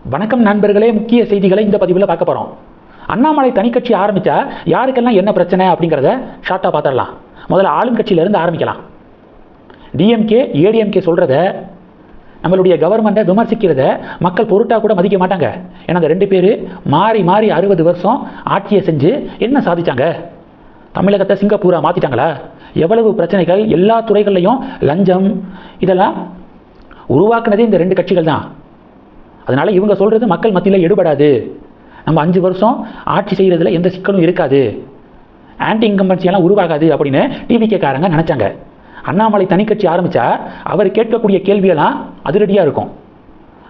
வணக்கம் நண்பர்களே, முக்கிய செய்திகளை இந்த பதிவில் பார்க்க போகிறோம். அண்ணாமலை தனிக்கட்சி ஆரம்பித்தா யாருக்கெல்லாம் என்ன பிரச்சனை அப்படிங்கிறத ஷார்ட்டாக பார்த்துடலாம். முதல்ல ஆளும் கட்சியிலேருந்து ஆரம்பிக்கலாம். டிஎம்கே ஏடிஎம்கே சொல்கிறத, நம்மளுடைய கவர்மெண்ட்டை விமர்சிக்கிறத மக்கள் பொருட்டாக கூட மதிக்க மாட்டாங்க. ஏன்னா அந்த ரெண்டு பேர் மாறி மாறி 60 வருஷம் ஆட்சியை செஞ்சு என்ன சாதிச்சாங்க? தமிழகத்தை சிங்கப்பூரா மாற்றிட்டாங்களா? எவ்வளவு பிரச்சனைகள், எல்லா துறைகள்லையும் லஞ்சம், இதெல்லாம் உருவாக்குனதே இந்த ரெண்டு கட்சிகள் தான். அதனால் இவங்க சொல்கிறது மக்கள் மத்தியில் எடுபடாது. நம்ம 5 வருஷம் ஆட்சி செய்கிறதுல எந்த சிக்கலும் இருக்காது, ஆன்டி இன்கம்பன்சியெல்லாம் உருவாகாது அப்படின்னு டிவிகேக்காரங்க நினச்சாங்க. அண்ணாமலை தனிக்கட்சி ஆரம்பித்தா அவர் கேட்கக்கூடிய கேள்வியெல்லாம் அதிரடியாக இருக்கும்.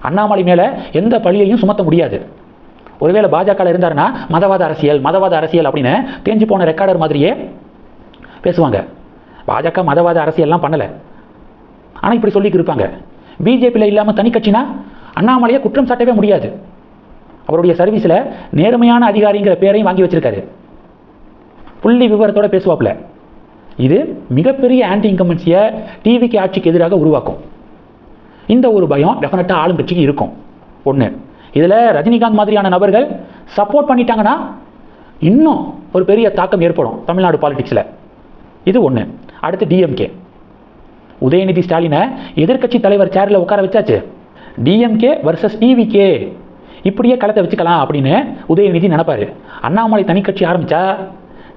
அண்ணாமலை மேலே எந்த பழியையும் சுமத்த முடியாது. ஒருவேளை பாஜக இருந்தாருன்னா மதவாத அரசியல் அப்படின்னு தேஞ்சு போன ரெக்கார்டர் மாதிரியே பேசுவாங்க. பாஜக மதவாத அரசியல்லாம் பண்ணலை, ஆனால் இப்படி சொல்லிக்கு இருப்பாங்க. பிஜேபியில் இல்லாமல் தனிக்கட்சினா அண்ணாமலையை குற்றம் சாட்டவே முடியாது. அவருடைய சர்வீஸில் நேர்மையான அதிகாரிங்கிற பேரையும் வாங்கி வச்சிருக்காரு. புள்ளி விவரத்தோட பேசுவாப்புல. இது மிகப்பெரிய ஆன்டி இன்கம்பன்சியை டிவிக்கு ஆட்சிக்கு எதிராக உருவாக்கும். இந்த ஒரு பயம் டெஃபினட்டாக ஆளும் கட்சிக்கு இருக்கும். ஒன்று, இதில் ரஜினிகாந்த் மாதிரியான நபர்கள் சப்போர்ட் பண்ணிட்டாங்கன்னா இன்னும் ஒரு பெரிய தாக்கம் ஏற்படும் தமிழ்நாடு பாலிடிக்ஸில். இது ஒன்று. அடுத்து டிஎம்கே. உதயநிதி ஸ்டாலினை எதிர்க்கட்சி தலைவர் சேரில் உட்கார வச்சாச்சு. டிஎம்கே வர்சஸ் டிவிகே இப்படியே களத்தை வச்சுக்கலாம் அப்படின்னு உதயநிதி நினைப்பாரு. அண்ணாமலை தனிக்கட்சி ஆரம்பித்தா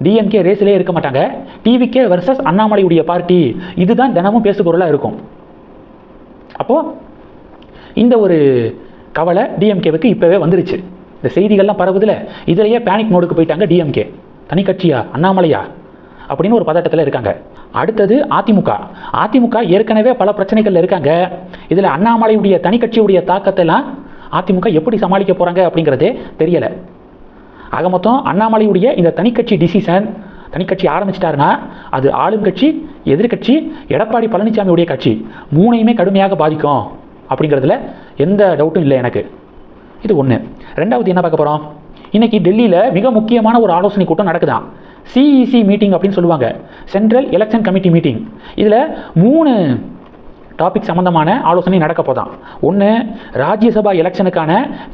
டிஎம்கே ரேஸிலே இருக்க மாட்டாங்க. டிவிகே வர்சஸ் அண்ணாமலையுடைய பார்ட்டி, இதுதான் தினமும் பேசுபொருளாக இருக்கும். அப்போது இந்த ஒரு கவலை டிஎம்கேவுக்கு இப்போவே வந்துருச்சு. இந்த செய்திகள்லாம் பரவுதில் இதிலேயே பேனிக் மோடுக்கு போயிட்டாங்க. டிஎம்கே தனிக்கட்சியா அண்ணாமலையா அப்படின்னு ஒரு பதட்டத்தில் இருக்காங்க. அடுத்தது அதிமுக ஏற்கனவே பல பிரச்சனைகள் இருக்காங்க. இதில் அண்ணாமலையுடைய தனிக்கட்சியுடைய தாக்கத்தெல்லாம் அதிமுக எப்படி சமாளிக்க போகிறாங்க அப்படிங்கிறதே தெரியலை. ஆக மொத்தம் அண்ணாமலையுடைய இந்த தனிக்கட்சி டிசிஷன், தனிக்கட்சி ஆரம்பிச்சிட்டாருன்னா அது ஆளும் கட்சி, எதிர்கட்சி, எடப்பாடி பழனிசாமியுடைய கட்சி மூணையுமே கடுமையாக பாதிக்கும் அப்படிங்கிறதுல எந்த டவுட்டும் இல்லை எனக்கு. இது ஒன்று. ரெண்டாவது என்ன பார்க்க போகிறோம்? இன்றைக்கி டெல்லியில் மிக முக்கியமான ஒரு ஆலோசனை கூட்டம் நடக்குதான். சிஇசி மீட்டிங் அப்படின்னு சொல்லுவாங்க, சென்ட்ரல் எலெக்ஷன் கமிட்டி மீட்டிங். இதில் 3 டாபிக் சம்மந்தமான ஆலோசனை நடக்க போதான். ஒன்று, ராஜ்யசபா எலெக்ஷனுக்கான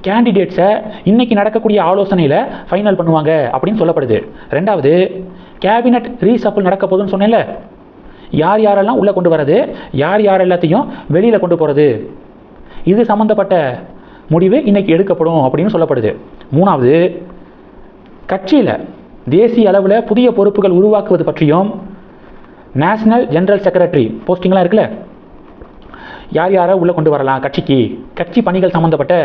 கேண்டிடேட்ஸை இன்றைக்கி நடக்கக்கூடிய ஆலோசனையில் ஃபைனல் பண்ணுவாங்க அப்படின்னு சொல்லப்படுது. ரெண்டாவது, கேபினட் ரீசப்பிள் நடக்க போகுதுன்னு சொன்னேன்ல, யார் யாரெல்லாம் உள்ளே கொண்டு வர்றது, யார் எல்லாத்தையும் வெளியில் கொண்டு போகிறது, இது சம்மந்தப்பட்ட முடிவு இன்றைக்கி எடுக்கப்படும் அப்படின்னு சொல்லப்படுது. மூணாவது, கட்சியில் தேசிய அளவில் புதிய பொறுப்புகள் உருவாக்குவது பற்றியும், நேஷனல் ஜெனரல் செக்ரட்டரி போஸ்டிங்லாம் இருக்குல்ல, யாரை உள்ளே கொண்டு வரலாம் கட்சி பணிகள் சம்மந்தப்பட்ட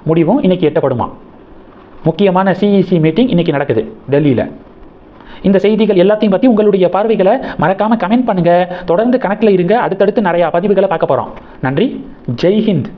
முடிவும் இன்றைக்கி எட்டப்படுமா. முக்கியமான சிஇசி மீட்டிங் இன்றைக்கி நடக்குது டெல்லியில். இந்த செய்திகள் எல்லாத்தையும் பற்றி உங்களுடைய பார்வைகளை மறக்காமல் கமெண்ட் பண்ணுங்கள். தொடர்ந்து கணக்கில் இருங்க. அடுத்தடுத்து நிறையா பதிவுகளை பார்க்க போகிறோம். நன்றி. ஜெய் ஹிந்த்.